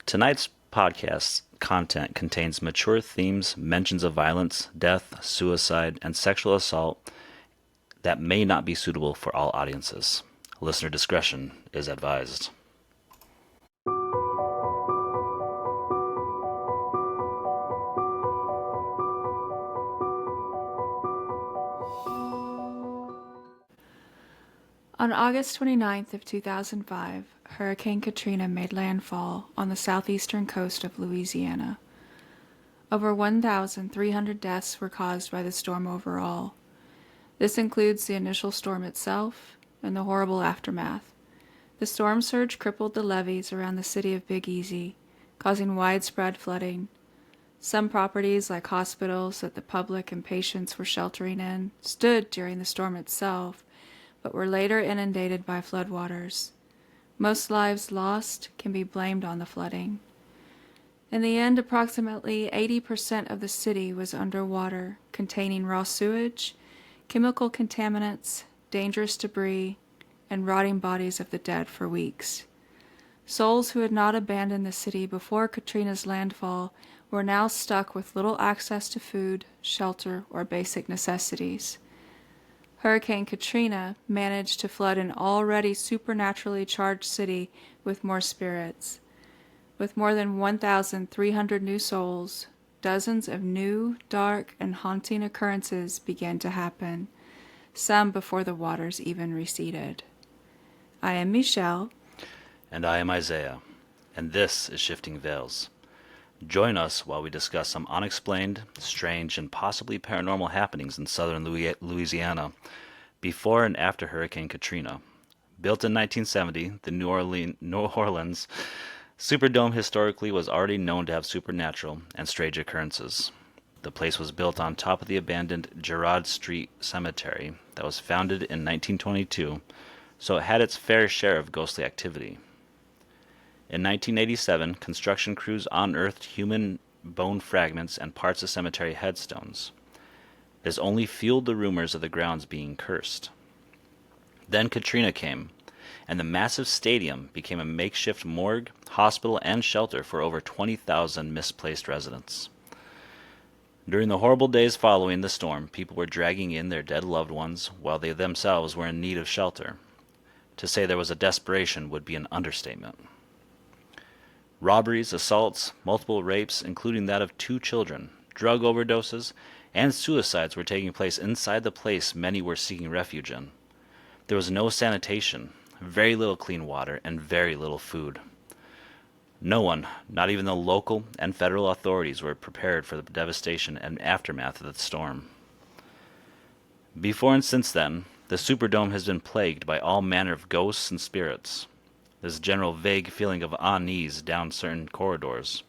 Tonight's podcast content contains mature themes, mentions of violence, death, suicide, and sexual assault that may not be suitable for all audiences. Listener discretion is advised. On August 29th of 2005, Hurricane Katrina made landfall on the southeastern coast of Louisiana. Over 1,300 deaths were caused by the storm overall. This includes the initial storm itself and the horrible aftermath. The storm surge crippled the levees around the city of Big Easy, causing widespread flooding. Some properties, like hospitals that the public and patients were sheltering in, stood during the storm itself, but were later inundated by floodwaters. Most lives lost can be blamed on the flooding. In the end, approximately 80% of the city was underwater, containing raw sewage, chemical contaminants, dangerous debris, and rotting bodies of the dead for weeks. Souls who had not abandoned the city before Katrina's landfall were now stuck with little access to food, shelter, or basic necessities. Hurricane Katrina managed to flood an already supernaturally charged city with more spirits. With more than 1,300 new souls, dozens of new, dark, and haunting occurrences began to happen, some before the waters even receded. I am Michelle. And I am Isaiah, and this is Shifting Veils. Join us while we discuss some unexplained, strange, and possibly paranormal happenings in southern Louisiana before and after Hurricane Katrina. Built in 1970, the New Orleans Superdome historically was already known to have supernatural and strange occurrences. The place was built on top of the abandoned Girard Street Cemetery that was founded in 1922, so it had its fair share of ghostly activity. In 1987, construction crews unearthed human bone fragments and parts of cemetery headstones. This only fueled the rumors of the grounds being cursed. Then Katrina came, and the massive stadium became a makeshift morgue, hospital, and shelter for over 20,000 misplaced residents. During the horrible days following the storm, people were dragging in their dead loved ones while they themselves were in need of shelter. To say there was a desperation would be an understatement. Robberies, assaults, multiple rapes, including that of 2 children, drug overdoses, and suicides were taking place inside the place many were seeking refuge in. There was no sanitation, very little clean water, and very little food. No one, not even the local and federal authorities, were prepared for the devastation and aftermath of the storm. Before and since then, the Superdome has been plagued by all manner of ghosts and spirits. This general vague feeling of unease down certain corridors.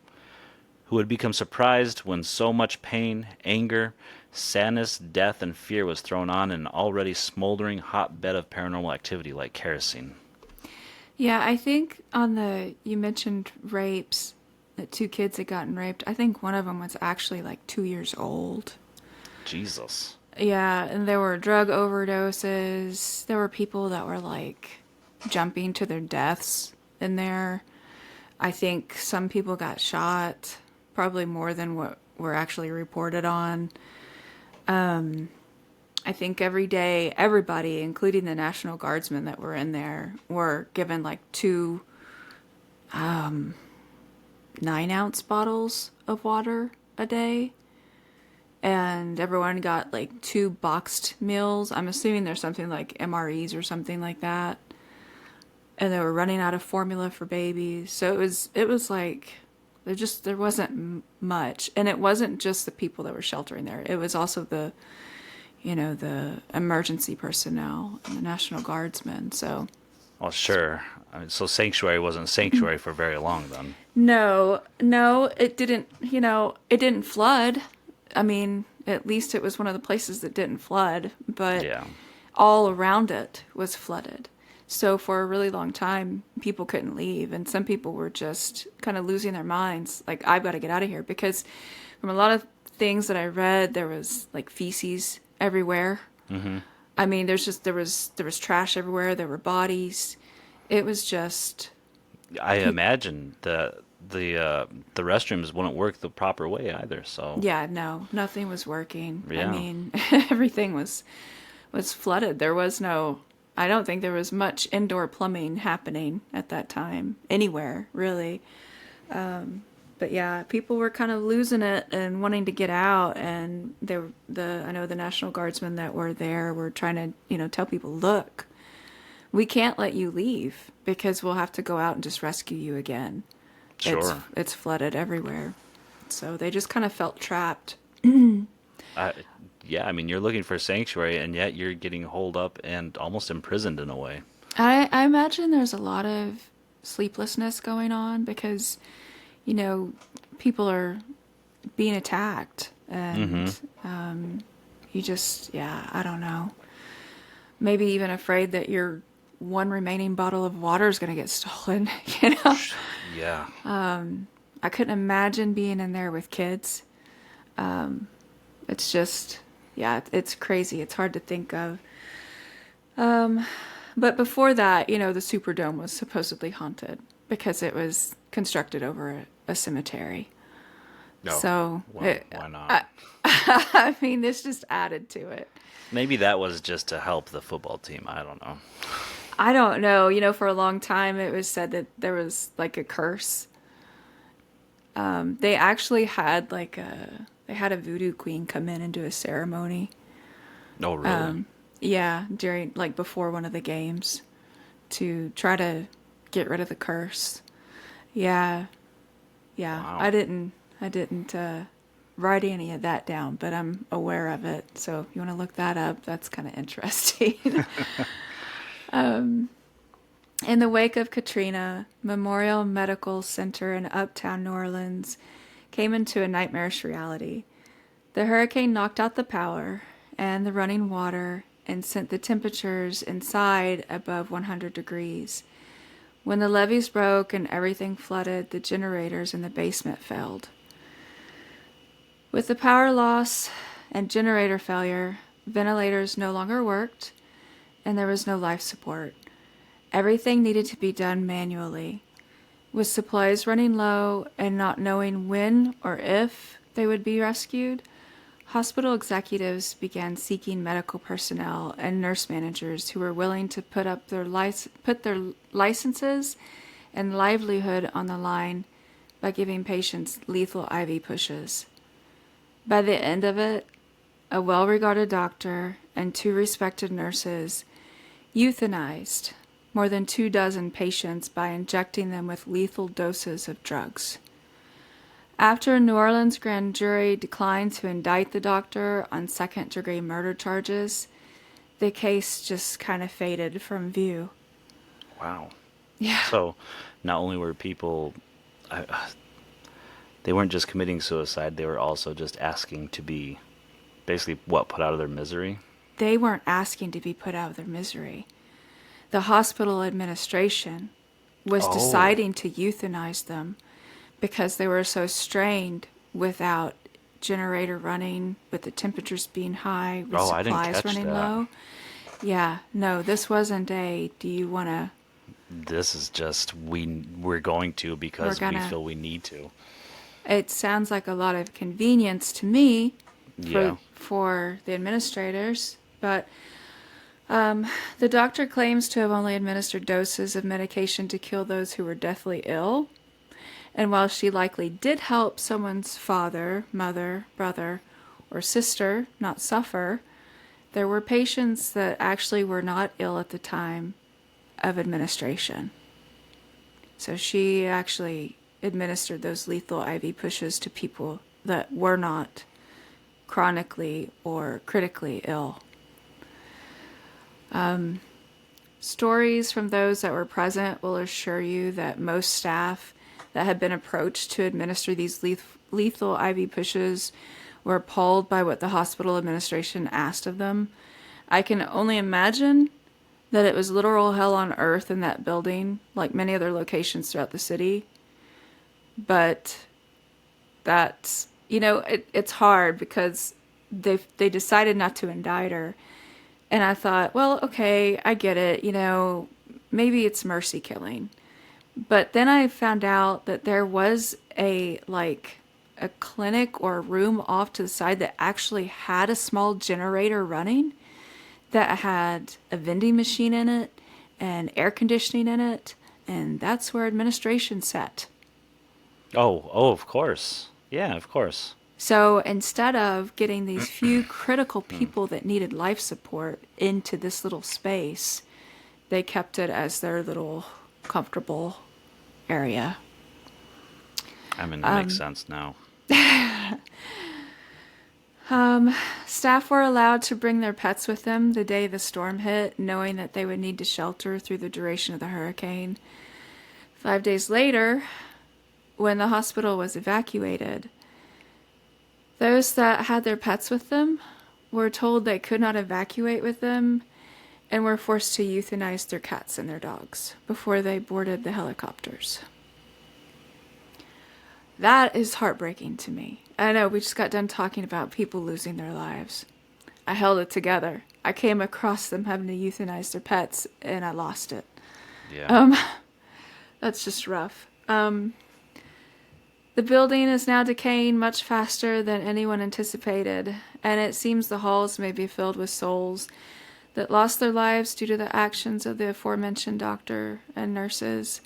Who would become surprised when so much pain, anger, sadness, death, and fear was thrown on an already smoldering hotbed of paranormal activity like kerosene? Yeah, I think you mentioned rapes, that 2 kids had gotten raped. I think one of them was actually like 2 years old. Jesus. Yeah, and there were drug overdoses. There were people that were like jumping to their deaths in there. I think some people got shot, probably more than what were actually reported on. I think every day, everybody, including the National Guardsmen that were in there, were given like 2 9-ounce bottles of water a day. And everyone got like 2 boxed meals. I'm assuming there's something like MREs or something like that. And they were running out of formula for babies. So it was like there wasn't much. And it wasn't just the people that were sheltering there. It was also the emergency personnel and the National Guardsmen. So, Well, sure. I mean, so sanctuary wasn't a sanctuary for very long then. no, it didn't, it didn't flood. I mean, at least it was one of the places that didn't flood, but Yeah. all around it was flooded. So for a really long time, people couldn't leave, and some people were just kind of losing their minds. Like, I've got to get out of here, because from a lot of things that I read, there was like feces everywhere. Mm-hmm. I mean, there was trash everywhere. There were bodies. It was just. I imagine the the restrooms wouldn't work the proper way either. So Yeah, no, nothing was working. I yeah, mean, everything was flooded. There was no, I don't think there was much indoor plumbing happening at that time anywhere, really. But yeah, people were kind of losing it and wanting to get out, and they were I know the National Guardsmen that were there were trying to, tell people, look, we can't let you leave because we'll have to go out and just rescue you again. sure. It's flooded everywhere. So they just kind of felt trapped. I, yeah, I mean, you're looking for sanctuary, and yet you're getting holed up and almost imprisoned in a way. I imagine there's a lot of sleeplessness going on because, you know, people are being attacked Mm-hmm. and you just, yeah, I don't know. Maybe even afraid that your one remaining bottle of water is going to get stolen, you know? Yeah. I couldn't imagine being in there with kids. It's just, yeah, it's crazy. It's hard to think of. But before that, the Superdome was supposedly haunted because it was constructed over a cemetery. No. So, Why not? I mean, this just added to it. Maybe that was just to help the football team. I don't know. I don't know. For a long time, it was said that there was like a curse. They actually had they had a voodoo queen come in and do a ceremony. No, really. Yeah, during before one of the games to try to get rid of the curse. Yeah, yeah. Wow. I didn't write any of that down, but I'm aware of it. So if you want to look that up, that's kind of interesting. In the wake of Katrina, Memorial Medical Center in uptown New Orleans came into a nightmarish reality. The hurricane knocked out the power and the running water and sent the temperatures inside above 100 degrees. When the levees broke and everything flooded, the generators in the basement failed. With the power loss and generator failure, ventilators no longer worked, and there was no life support. Everything needed to be done manually. With supplies running low and not knowing when or if they would be rescued, hospital executives began seeking medical personnel and nurse managers who were willing to put their licenses and livelihood on the line by giving patients lethal IV pushes. By the end of it, a well-regarded doctor and 2 respected nurses euthanized more than 24 patients by injecting them with lethal doses of drugs. After a New Orleans grand jury declined to indict the doctor on second-degree murder charges, the case just kind of faded from view. Wow. Yeah. So, not only were people, they weren't just committing suicide, they were also just asking to be basically, put out of their misery? They weren't asking to be put out of their misery. The hospital administration was Oh. deciding to euthanize them because they were so strained without generator running, with the temperatures being high, with Oh, I didn't supplies catch running that. low. Yeah, no, this wasn't a, do you want to, This is just we're going to we're because we gonna, feel we need to. it sounds like a lot of convenience to me Yeah. for the administrators, but the doctor claims to have only administered doses of medication to kill those who were deathly ill. And while she likely did help someone's father, mother, brother, or sister not suffer, there were patients that actually were not ill at the time of administration. So she actually administered those lethal IV pushes to people that were not chronically or critically ill. Stories from those that were present will assure you that most staff that had been approached to administer these lethal IV pushes were appalled by what the hospital administration asked of them. I can only imagine that it was literal hell on earth in that building, like many other locations throughout the city. But that's, it's hard because they decided not to indict her. And I thought, well, okay, I get it. Maybe it's mercy killing. But then I found out that there was a clinic or a room off to the side that actually had a small generator running that had a vending machine in it and air conditioning in it, and that's where administration sat. Oh, of course. Yeah, of course. So instead of getting these few critical people that needed life support into this little space, they kept it as their little comfortable area. I mean, it makes sense now. Staff were allowed to bring their pets with them the day the storm hit, knowing that they would need to shelter through the duration of the hurricane. 5 days later, when the hospital was evacuated, those that had their pets with them were told they could not evacuate with them and were forced to euthanize their cats and their dogs before they boarded the helicopters. That is heartbreaking to me. I know we just got done talking about people losing their lives. I held it together. I came across them having to euthanize their pets and I lost it. Yeah. That's just rough. The building is now decaying much faster than anyone anticipated, and it seems the halls may be filled with souls that lost their lives due to the actions of the aforementioned doctor and nurses.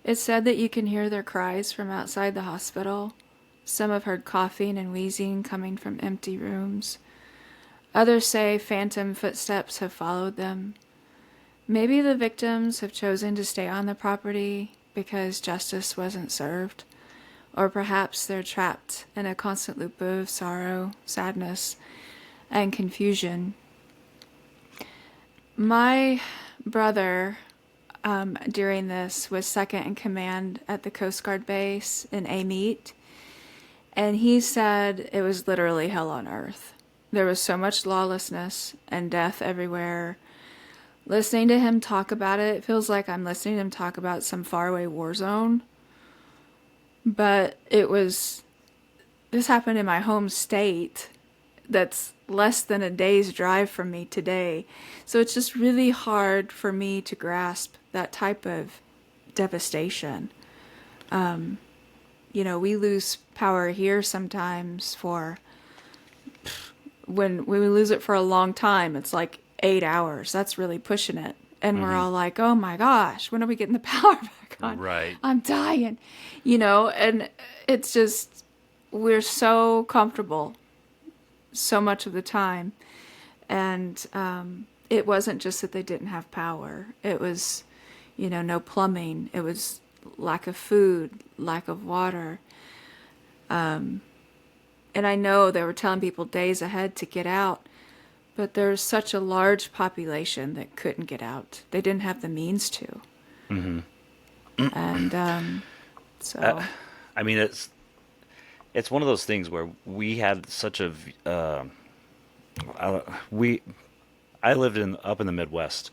It's said that you can hear their cries from outside the hospital. Some have heard coughing and wheezing coming from empty rooms. Others say phantom footsteps have followed them. Maybe the victims have chosen to stay on the property because justice wasn't served. Or perhaps they're trapped in a constant loop of sorrow, sadness, and confusion. My brother, during this, was second in command at the Coast Guard base in Amite, and he said it was literally hell on earth. There was so much lawlessness and death everywhere. Listening to him talk about it, it feels like I'm listening to him talk about some faraway war zone. But this happened in my home state that's less than a day's drive from me today. So it's just really hard for me to grasp that type of devastation. We lose power here sometimes when we lose it for a long time, it's like 8 hours. That's really pushing it. And we're all like, oh my gosh, when are we getting the power back on? Right. I'm dying, and it's just, we're so comfortable so much of the time. And it wasn't just that they didn't have power. It was, no plumbing. It was lack of food, lack of water. And I know they were telling people days ahead to get out. But there's such a large population that couldn't get out. They didn't have the means to. Mm-hmm. And so... I mean, it's one of those things where we had such a... I lived up in the Midwest.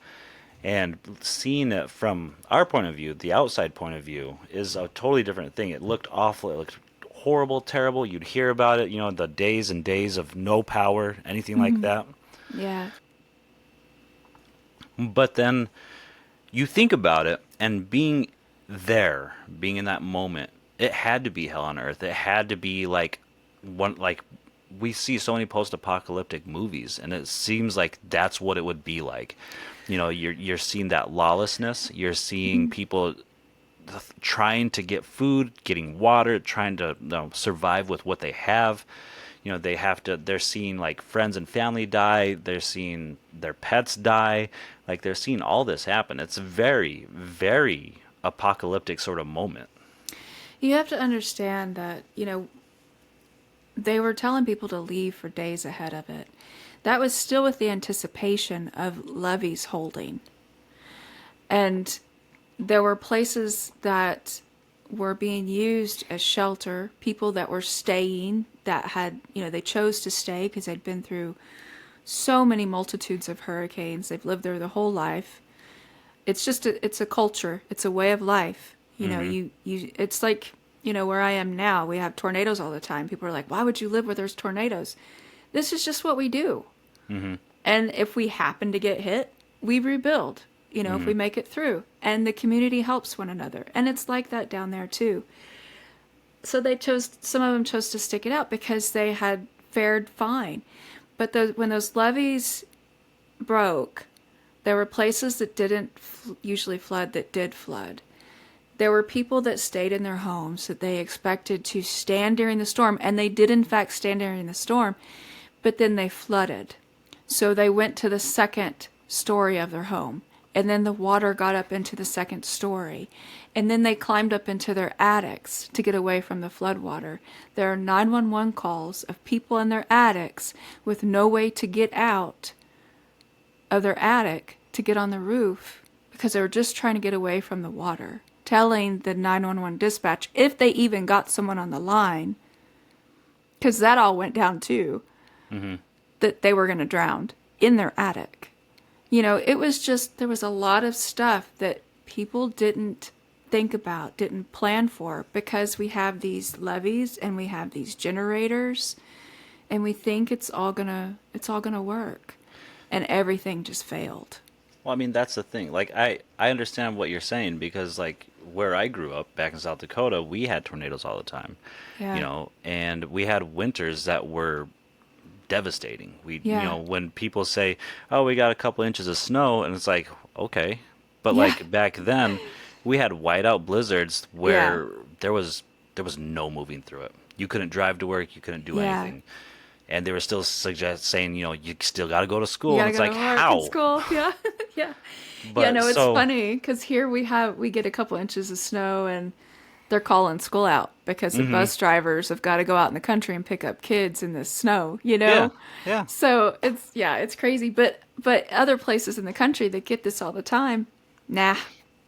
And seeing it from our point of view, the outside point of view, is a totally different thing. It looked awful. It looked horrible, terrible. You'd hear about it, the days and days of no power, anything like that. Yeah. But then you think about it, and being there, being in that moment, it had to be hell on earth. It had to be like we see so many post-apocalyptic movies, and it seems like that's what it would be like. You're seeing that lawlessness. You're seeing people trying to get food, getting water, trying to survive with what they have. They're seeing like friends and family die. They're seeing their pets die. Like they're seeing all this happen. It's a very, very apocalyptic sort of moment. You have to understand that, they were telling people to leave for days ahead of it. That was still with the anticipation of levees holding. And there were places that were being used as shelter, people that were staying, that had, they chose to stay because they'd been through so many multitudes of hurricanes. They've lived there their whole life. It's just, it's a culture. It's a way of life. It's like, where I am now, we have tornadoes all the time. People are like, why would you live where there's tornadoes? This is just what we do. Mm-hmm. And if we happen to get hit, we rebuild, if we make it through. and the community helps one another. And it's like that down there too. So some of them chose to stick it out because they had fared fine. But when those levees broke, there were places that didn't usually flood that did flood. There were people that stayed in their homes that they expected to stand during the storm, and they did in fact stand during the storm, but then they flooded. So they went to the second story of their home, and then the water got up into the second story, and then they climbed up into their attics to get away from the flood water. There are 911 calls of people in their attics with no way to get out of their attic to get on the roof because they were just trying to get away from the water, telling the 911 dispatch, if they even got someone on the line, because that all went down too, that they were going to drown in their attic. It was just, there was a lot of stuff that people didn't think about, didn't plan for, because we have these levees and we have these generators and we think it's all gonna work, and everything just failed. Well, I mean, that's the thing. Like, I understand what you're saying because, like, where I grew up back in South Dakota, we had tornadoes all the time, Yeah. and we had winters that were devastating. Yeah. When people say, "Oh, we got a couple inches of snow," and it's like, okay, but Yeah. like back then, we had whiteout blizzards where there was no moving through it. You couldn't drive to work, you couldn't do Yeah. anything, and they were still saying, you still got to go to school, You and gotta it's go like, to work how? and school. Yeah. Yeah. Yeah, But no, it's so, funny because here we get a couple inches of snow and they're calling school out because the bus drivers have got to go out in the country and pick up kids in the snow, yeah, yeah, So it's crazy. But other places in the country that get this all the time, nah,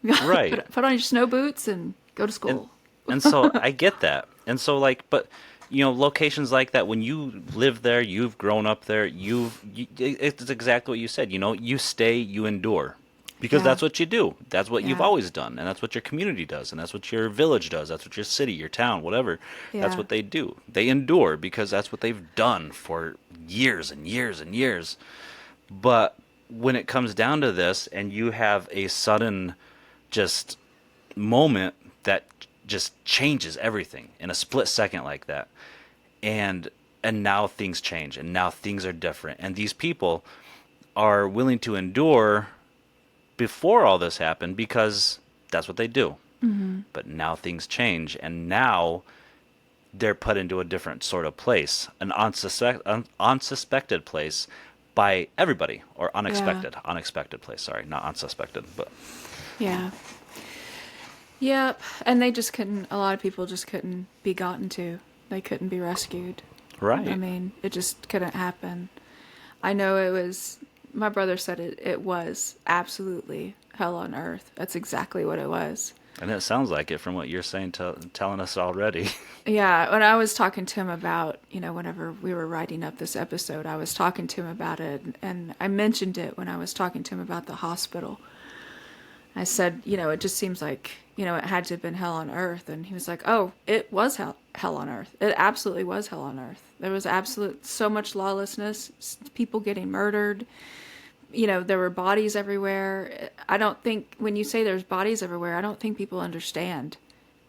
right. put on your snow boots and go to and school. and so I get that. And so like, but locations like that, when you live there, you've grown up there, it's exactly what you said. You stay, you endure, because Yeah. that's what you do. That's what you've Yeah. always done, and that's what your community does, and that's what your village does. That's what your city, your town, whatever. That's Yeah. what they do. They endure because that's what they've done for years and years and years. But when it comes down to this, and you have a sudden just moment that just changes everything in a split second like that, and now things change, and now things are different, and these people are willing to endure before all this happened because that's what they do. But now things change, and now they're put into a different sort of place, an unsuspected place by everybody, or unexpected place. Sorry, not unsuspected, but Yeah. Yep. And they just couldn't, a lot of people just couldn't be gotten to. They couldn't be rescued. right. I mean, it just couldn't happen. I know my brother said it was absolutely hell on earth. That's exactly what it was. And it sounds like it from what you're saying, telling us already. Yeah, when I was talking to him about, whenever we were writing up this episode, I was talking to him about it, and I mentioned it when I was talking to him about the hospital. I said, it just seems like, it had to have been hell on earth. And he was like, oh, it was hell on earth. It absolutely was hell on earth. There was so much lawlessness, people getting murdered. There were bodies everywhere. I don't think, when you say there's bodies everywhere, I don't think people understand.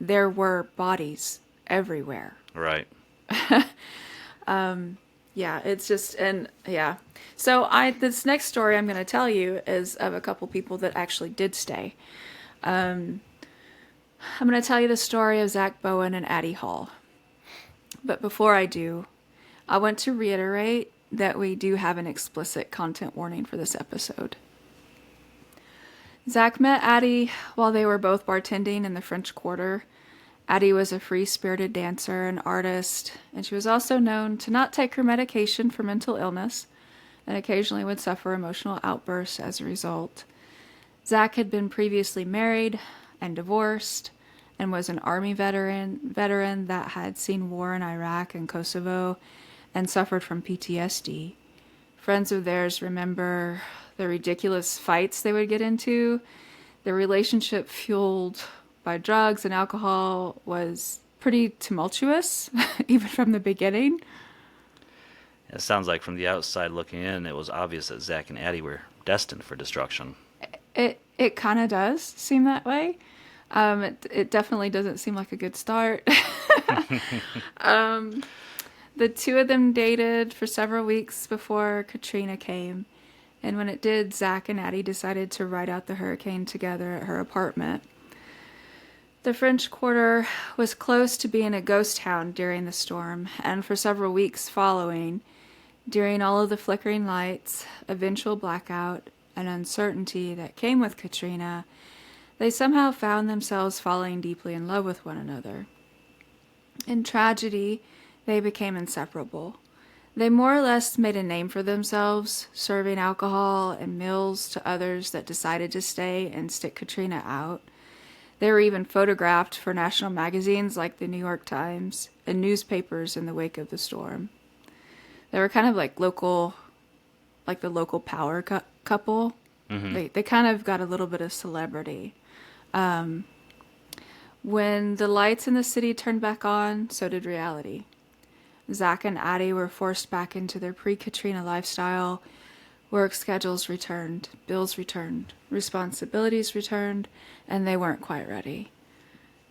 There were bodies everywhere. Right. Yeah, it's just, and yeah. So this next story I'm going to tell you is of a couple people that actually did stay. I'm going to tell you the story of Zach Bowen and Addie Hall. But before I do, I want to reiterate that we do have an explicit content warning for this episode. Zach met Addie while they were both bartending in the French Quarter. Addie was a free-spirited dancer and artist, and she was also known to not take her medication for mental illness and occasionally would suffer emotional outbursts as a result. Zach had been previously married and divorced and was an army veteran that had seen war in Iraq and Kosovo and suffered from PTSD. Friends of theirs remember the ridiculous fights they would get into. Their relationship, fueled by drugs and alcohol, was pretty tumultuous, even from the beginning. It sounds like from the outside looking in, it was obvious that Zack and Addie were destined for destruction. It kind of does seem that way. It definitely doesn't seem like a good start. The two of them dated for several weeks before Katrina came, and when it did, Zack and Addie decided to ride out the hurricane together at her apartment. The French Quarter was close to being a ghost town during the storm, and for several weeks following, during all of the flickering lights, eventual blackout, and uncertainty that came with Katrina, they somehow found themselves falling deeply in love with one another. In tragedy, they became inseparable. They more or less made a name for themselves, serving alcohol and meals to others that decided to stay and stick Katrina out. They were even photographed for national magazines like the New York Times and newspapers in the wake of the storm. They were kind of like the local power couple. Mm-hmm. They kind of got a little bit of celebrity. When the lights in the city turned back on, so did reality. Zack and Addie were forced back into their pre-Katrina lifestyle. Work schedules returned, bills returned, responsibilities returned, and they weren't quite ready.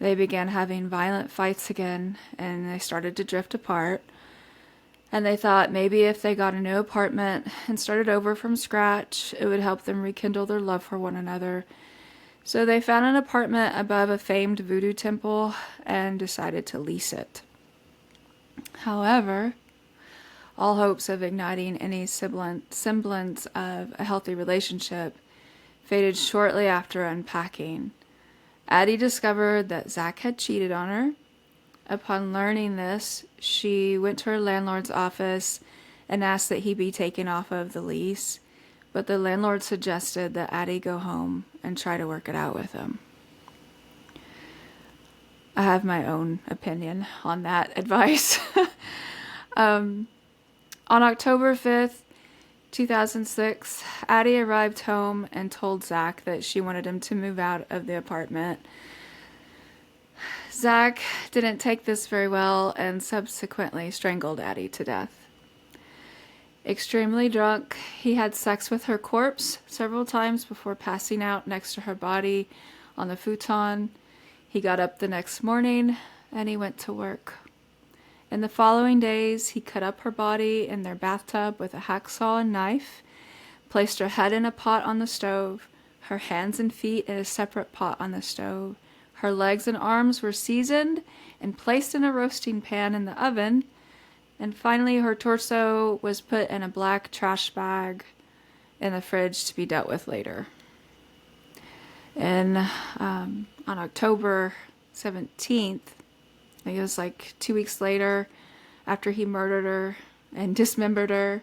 They began having violent fights again, and they started to drift apart. And they thought maybe if they got a new apartment and started over from scratch, it would help them rekindle their love for one another. So they found an apartment above a famed voodoo temple and decided to lease it. However, all hopes of igniting any semblance of a healthy relationship faded shortly after unpacking. Addie discovered that Zack had cheated on her. Upon learning this, she went to her landlord's office and asked that he be taken off of the lease, but the landlord suggested that Addie go home and try to work it out with him. I have my own opinion on that advice. On October 5th, 2006, Addie arrived home and told Zack that she wanted him to move out of the apartment. Zack didn't take this very well and subsequently strangled Addie to death. Extremely drunk, he had sex with her corpse several times before passing out next to her body on the futon. He got up the next morning and he went to work. In the following days, he cut up her body in their bathtub with a hacksaw and knife, placed her head in a pot on the stove, her hands and feet in a separate pot on the stove. Her legs and arms were seasoned and placed in a roasting pan in the oven, and finally her torso was put in a black trash bag in the fridge to be dealt with later. And on October 17th, I think it was like 2 weeks later, after he murdered her and dismembered her,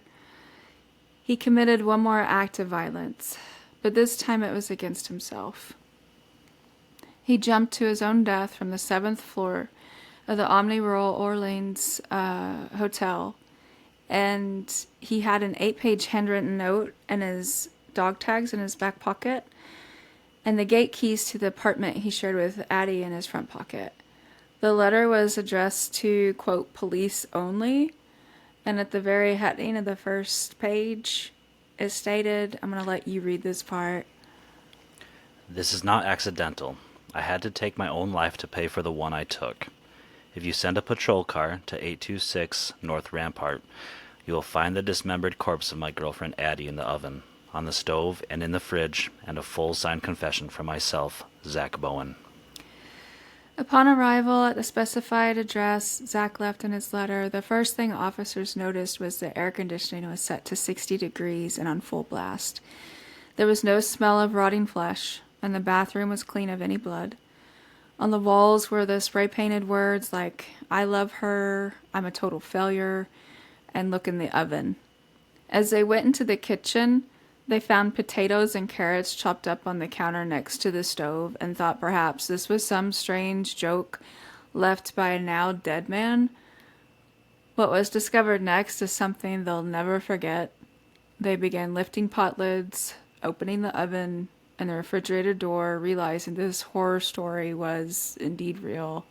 he committed one more act of violence, but this time it was against himself. He jumped to his own death from the 7th floor of the Omni Rural Orleans hotel, and he had an 8-page handwritten note and his dog tags in his back pocket, and the gate keys to the apartment he shared with Addie in his front pocket. The letter was addressed to, quote, police only, and at the very heading of the first page, it stated, I'm going to let you read this part. This is not accidental. I had to take my own life to pay for the one I took. If you send a patrol car to 826 North Rampart, you will find the dismembered corpse of my girlfriend Addie in the oven, on the stove, and in the fridge, and a full signed confession from myself, Zack Bowen. Upon arrival at the specified address Zack left in his letter, the first thing officers noticed was the air conditioning was set to 60 degrees and on full blast. There was no smell of rotting flesh, and the bathroom was clean of any blood. On the walls were the spray-painted words like, I love her, I'm a total failure, and look in the oven. As they went into the kitchen, they found potatoes and carrots chopped up on the counter next to the stove and thought perhaps this was some strange joke left by a now dead man. What was discovered next is something they'll never forget. They began lifting pot lids, opening the oven and the refrigerator door, realizing this horror story was indeed real.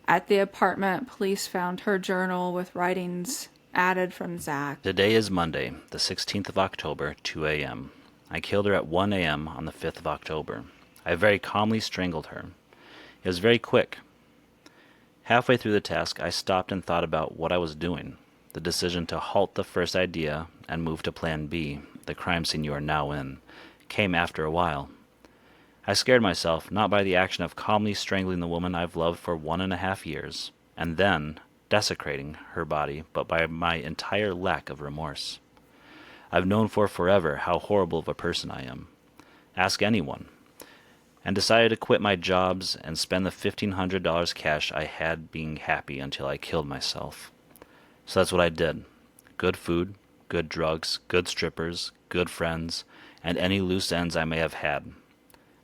At the apartment, police found her journal with writings added from Zack. Today is Monday, the 16th of October, 2 a.m. I killed her at 1 a.m. on the 5th of October. I very calmly strangled her. It was very quick. Halfway through the task, I stopped and thought about what I was doing. The decision to halt the first idea and move to Plan B, the crime scene you are now in, came after a while. I scared myself not by the action of calmly strangling the woman I've loved for 1.5 years, and then desecrating her body, but by my entire lack of remorse. I've known for forever how horrible of a person I am. Ask anyone. And decided to quit my jobs and spend the $1,500 cash I had being happy until I killed myself. So that's what I did. Good food, good drugs, good strippers, good friends, and any loose ends I may have had.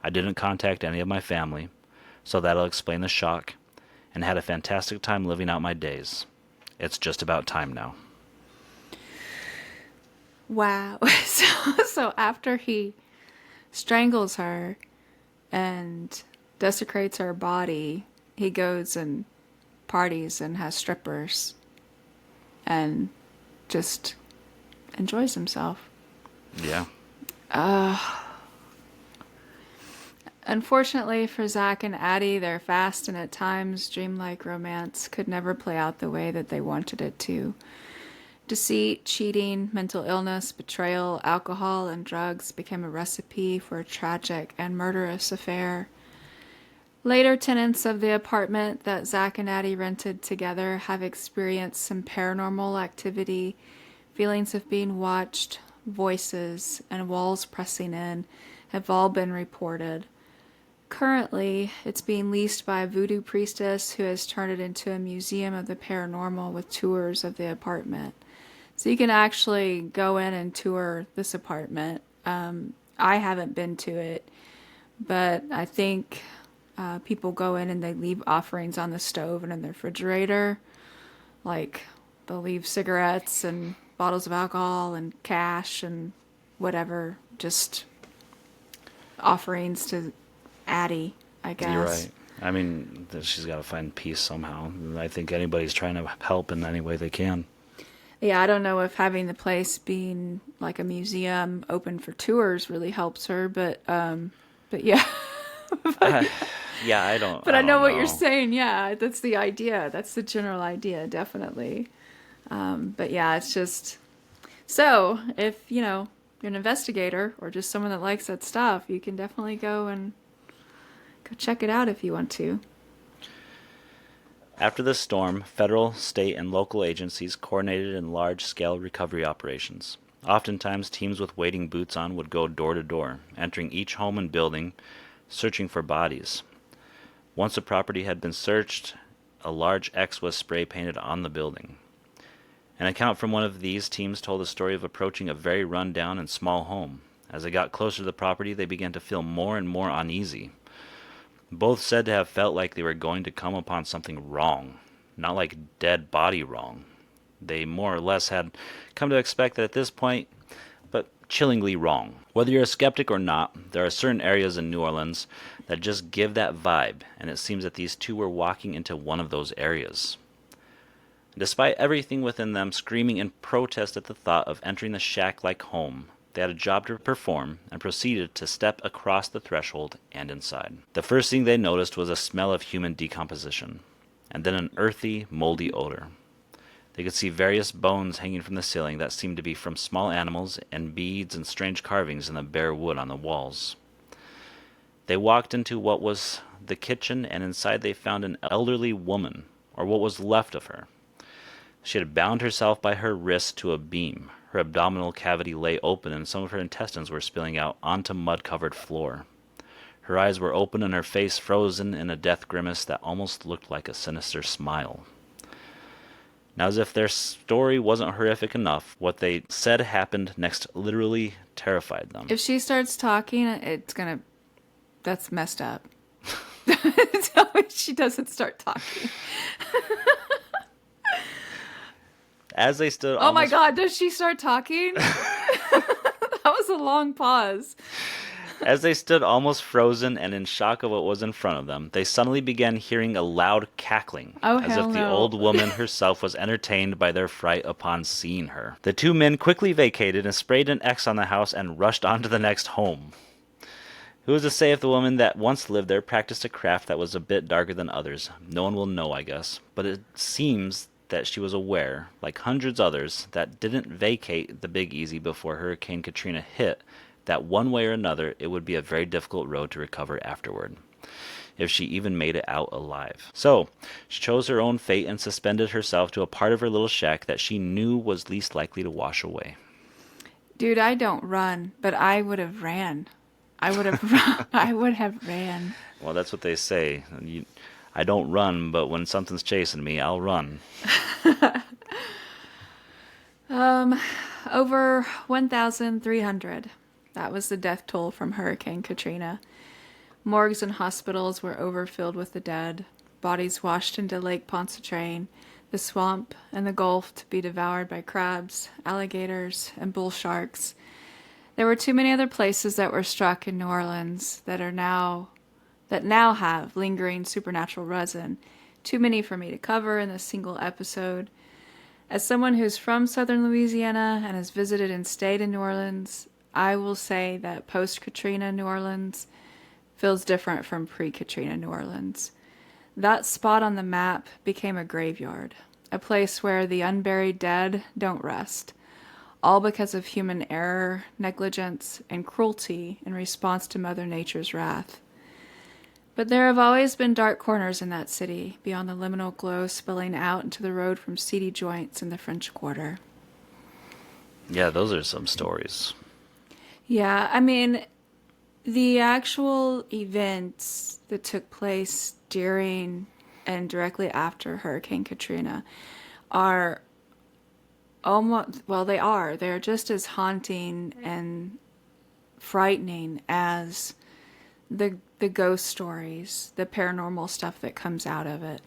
I didn't contact any of my family, so that'll explain the shock, and had a fantastic time living out my days. It's just about time now. Wow. So after he strangles her and desecrates her body, he goes and parties and has strippers and just enjoys himself. Yeah. Unfortunately for Zack and Addie, their fast and at times dreamlike romance could never play out the way that they wanted it to. Deceit, cheating, mental illness, betrayal, alcohol, and drugs became a recipe for a tragic and murderous affair. Later tenants of the apartment that Zack and Addie rented together have experienced some paranormal activity, feelings of being watched, voices, and walls pressing in have all been reported. Currently, it's being leased by a voodoo priestess who has turned it into a museum of the paranormal with tours of the apartment. So you can actually go in and tour this apartment. I haven't been to it, but I think people go in and they leave offerings on the stove and in the refrigerator. Like, they'll leave cigarettes and bottles of alcohol and cash and whatever, just offerings to Addie, I guess. You're right. I mean, she's got to find peace somehow. I think anybody's trying to help in any way they can. Yeah, I don't know if having the place being like a museum open for tours really helps her, but yeah. Yeah, I don't. But I know don't what you're saying. Yeah, that's the idea. That's the general idea, definitely. But yeah, it's just so if you're an investigator or just someone that likes that stuff, you can definitely go check it out if you want to. After the storm, federal, state, and local agencies coordinated in large-scale recovery operations. Oftentimes, teams with wading boots on would go door to door, entering each home and building, searching for bodies. Once a property had been searched, a large X was spray-painted on the building. An account from one of these teams told the story of approaching a very run-down and small home. As they got closer to the property, they began to feel more and more uneasy. Both said to have felt like they were going to come upon something wrong, not like dead body wrong. They more or less had come to expect that at this point, but chillingly wrong. Whether you're a skeptic or not, there are certain areas in New Orleans that just give that vibe, and it seems that these two were walking into one of those areas. Despite everything within them screaming in protest at the thought of entering the shack-like home, they had a job to perform and proceeded to step across the threshold and inside. The first thing they noticed was a smell of human decomposition, and then an earthy, moldy odor. They could see various bones hanging from the ceiling that seemed to be from small animals and beads and strange carvings in the bare wood on the walls. They walked into what was the kitchen, and inside they found an elderly woman, or what was left of her. She had bound herself by her wrist to a beam. Her abdominal cavity lay open, and some of her intestines were spilling out onto mud-covered floor. Her eyes were open and her face frozen in a death grimace that almost looked like a sinister smile. Now, as if their story wasn't horrific enough, what they said happened next literally terrified them. If she starts talking, that's messed up. Tell me she doesn't start talking. As they stood my God, does she start talking? That was a long pause. As they stood almost frozen and in shock of what was in front of them, they suddenly began hearing a loud cackling, Oh, as if hell the no. old woman herself was entertained by their fright upon seeing her. The two men quickly vacated and sprayed an X on the house and rushed on to the next home. Who is to say if the woman that once lived there practiced a craft that was a bit darker than others? No one will know, I guess. But it seems that she was aware, like hundreds others, that didn't vacate the Big Easy before Hurricane Katrina hit, that one way or another it would be a very difficult road to recover afterward, if she even made it out alive. So, she chose her own fate and suspended herself to a part of her little shack that she knew was least likely to wash away. Dude, I don't run, but I would have ran. I would have I would have ran. Well, that's what they say. I don't run, but when something's chasing me, I'll run. Over 1,300. That was the death toll from Hurricane Katrina. Morgues and hospitals were overfilled with the dead, bodies washed into Lake Pontchartrain, the swamp and the Gulf to be devoured by crabs, alligators, and bull sharks. There were too many other places that were struck in New Orleans that now have lingering supernatural resin. Too many for me to cover in a single episode. As someone who's from southern Louisiana and has visited and stayed in New Orleans, I will say that post-Katrina New Orleans feels different from pre-Katrina New Orleans. That spot on the map became a graveyard, a place where the unburied dead don't rest, all because of human error, negligence, and cruelty in response to Mother Nature's wrath. But there have always been dark corners in that city, beyond the liminal glow spilling out into the road from seedy joints in the French Quarter. Yeah, those are some stories. Yeah, I mean, the actual events that took place during and directly after Hurricane Katrina are almost, well, they're just as haunting and frightening as the ghost stories, the paranormal stuff that comes out of it.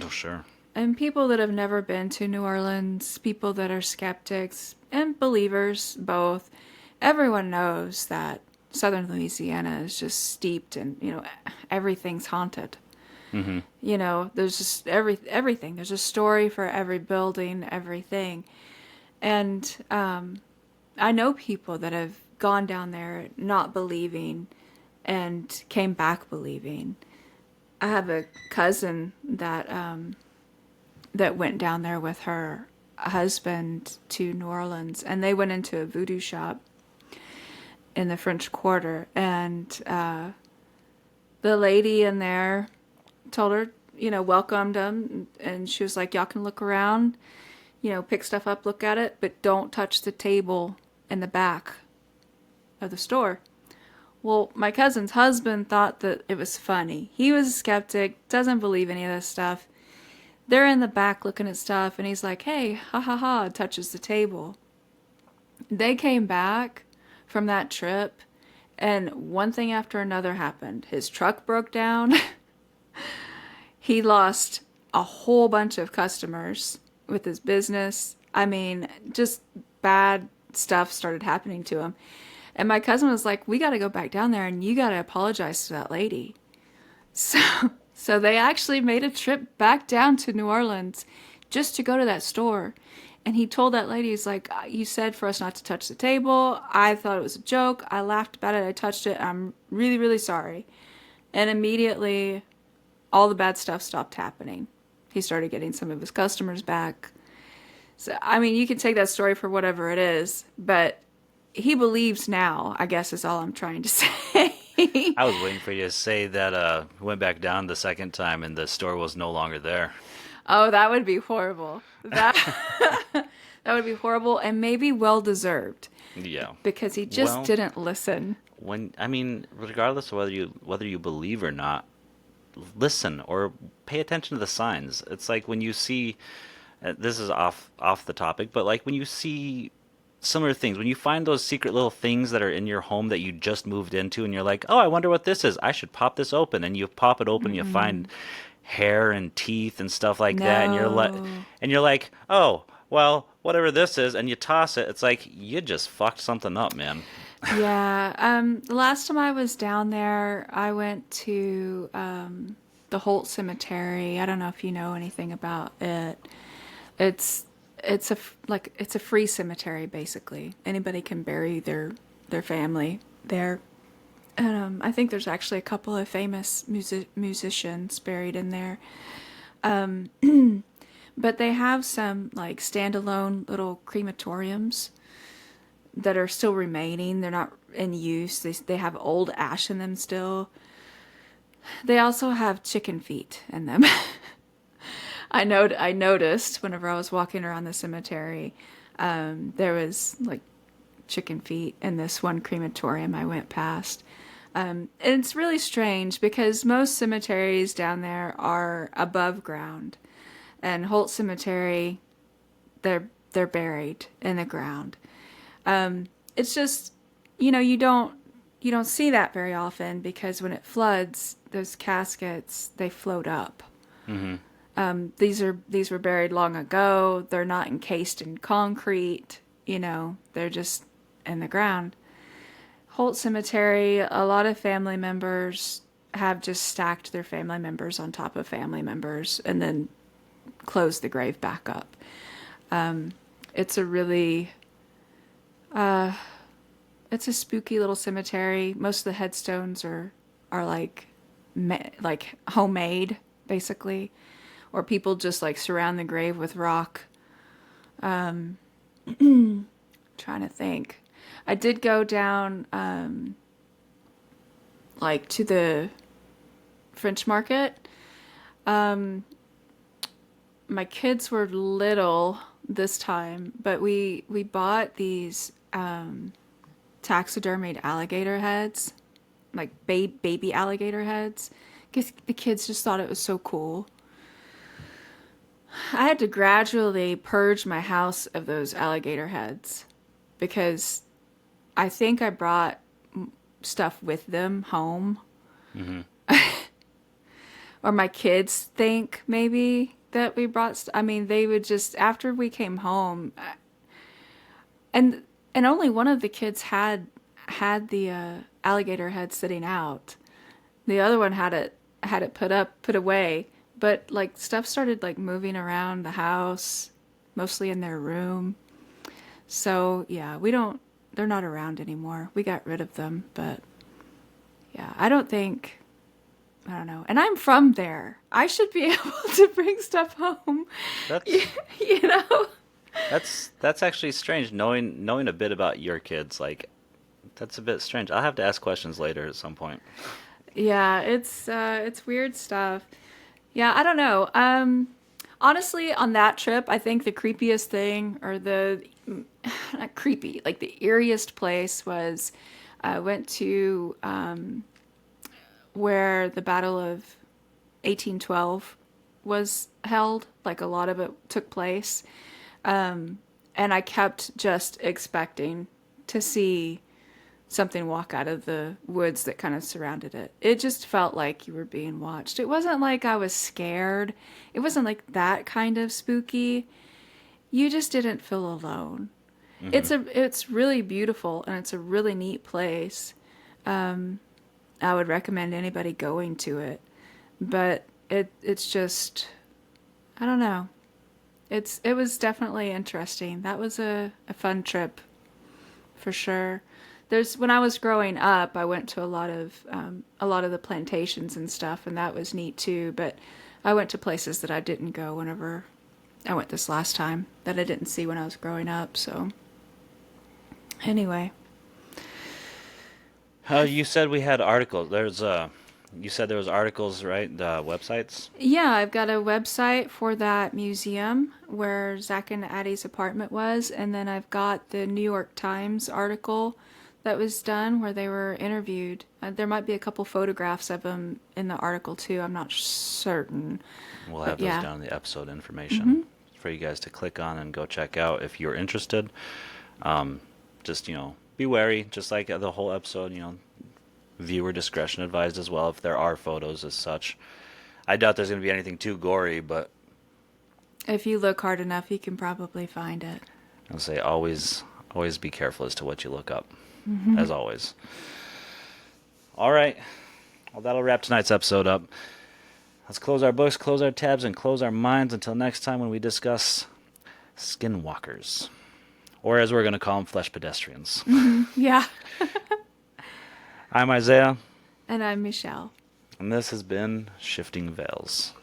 Oh, sure. And people that have never been to New Orleans, people that are skeptics and believers both, everyone knows that southern Louisiana is just steeped in, everything's haunted. Mm-hmm. There's just everything. There's a story for every building, everything. And I know people that have gone down there not believing and came back believing. I have a cousin that went down there with her husband to New Orleans, and they went into a voodoo shop in the French Quarter, and the lady in there told her, welcomed them, and she was like, y'all can look around, pick stuff up, look at it, but don't touch the table in the back of the store. Well, my cousin's husband thought that it was funny. He was a skeptic, doesn't believe any of this stuff. They're in the back looking at stuff, and he's like, hey, ha ha ha, touches the table. They came back from that trip, and one thing after another happened. His truck broke down. He lost a whole bunch of customers with his business. I mean, just bad stuff started happening to him. And my cousin was like, we got to go back down there and you got to apologize to that lady. So they actually made a trip back down to New Orleans just to go to that store. And he told that lady, he's like, you said for us not to touch the table. I thought it was a joke. I laughed about it. I touched it. I'm really, really sorry. And immediately all the bad stuff stopped happening. He started getting some of his customers back. So, I mean, you can take that story for whatever it is, but he believes now, I guess is all I'm trying to say. I was waiting for you to say that we went back down the second time and the store was no longer there. Oh, that would be horrible. That that would be horrible and maybe well deserved. Yeah. Because he just Well, didn't listen. Regardless of whether you believe or not, listen or pay attention to the signs. It's like when you see, this is off the topic, but like when you see similar things, when you find those secret little things that are in your home that you just moved into, and you're like, oh, I wonder what this is. I should pop this open, and you pop it open, and you find hair and teeth and stuff like that, and you're like, oh, well, whatever this is, and you toss it. It's like you just fucked something up, man. Yeah. The last time I was down there, I went to the Holt Cemetery. I don't know if you know anything about it. It's it's a free cemetery basically. Anybody can bury their family there. I think there's actually a couple of famous musicians buried in there. But they have some like standalone little crematoriums that are still remaining. They're not in use. They have old ash in them still. They also have chicken feet in them. I noticed whenever I was walking around the cemetery, there was like chicken feet in this one crematorium I went past. And it's really strange because most cemeteries down there are above ground, and Holt Cemetery, they're buried in the ground. It's just, you don't see that very often because when it floods, those caskets they float up. These were buried long ago. They're not encased in concrete. They're just in the ground. Holt Cemetery, a lot of family members have just stacked their family members on top of family members and then closed the grave back up. It's a really, it's a spooky little cemetery. Most of the headstones are like homemade, basically, or people just like surround the grave with rock. Trying to think. I did go down like to the French Market. My kids were little this time, but we bought these taxidermied alligator heads, like baby alligator heads, because the kids just thought it was so cool. I had to gradually purge my house of those alligator heads because I think I brought stuff with them home. Or my kids think maybe that we brought. I mean, they would just after we came home, and only one of the kids had the alligator head sitting out. The other one had it put away. But like stuff started like moving around the house, mostly in their room. So yeah, they're not around anymore. We got rid of them, but yeah, I don't know. And I'm from there. I should be able to bring stuff home. That's You know? that's actually strange. Knowing a bit about your kids, like that's a bit strange. I'll have to ask questions later at some point. Yeah, it's weird stuff. Yeah, I don't know. Honestly, on that trip, I think the creepiest thing, or the not creepy, like the eeriest place was I went to where the Battle of 1812 was held. Like a lot of it took place, and I kept just expecting to see something walk out of the woods that kind of surrounded it. It just felt like you were being watched. It wasn't like I was scared. It wasn't like that kind of spooky. You just didn't feel alone. It's really beautiful and it's a really neat place. I would recommend anybody going to it. But it's just I don't know. It was definitely interesting. That was a fun trip for sure. When I was growing up, I went to a lot of the plantations and stuff, and that was neat too. But I went to places that I didn't go whenever I went this last time that I didn't see when I was growing up. So anyway, You said we had articles. You said there was articles, right? The websites. yeah, I've got a website for that museum where Zack and Addie's apartment was, and then I've got the New York Times article that was done where they were interviewed. There might be a couple photographs of them in the article too. I'm not certain. We'll But have those yeah. down in the episode information for you guys to click on and go check out if you're interested. Just be wary, just like the whole episode. Viewer discretion advised as well if there are photos as such. I doubt there's going to be anything too gory, but If you look hard enough, you can probably find it. I'll say always be careful as to what you look up. as always. All right. Well, that'll wrap tonight's episode up. Let's close our books, close our tabs, and close our minds until next time when we discuss skinwalkers. Or as we're going to call them, flesh pedestrians. Yeah. I'm Isaiah. And I'm Michelle. And this has been Shifting Veils.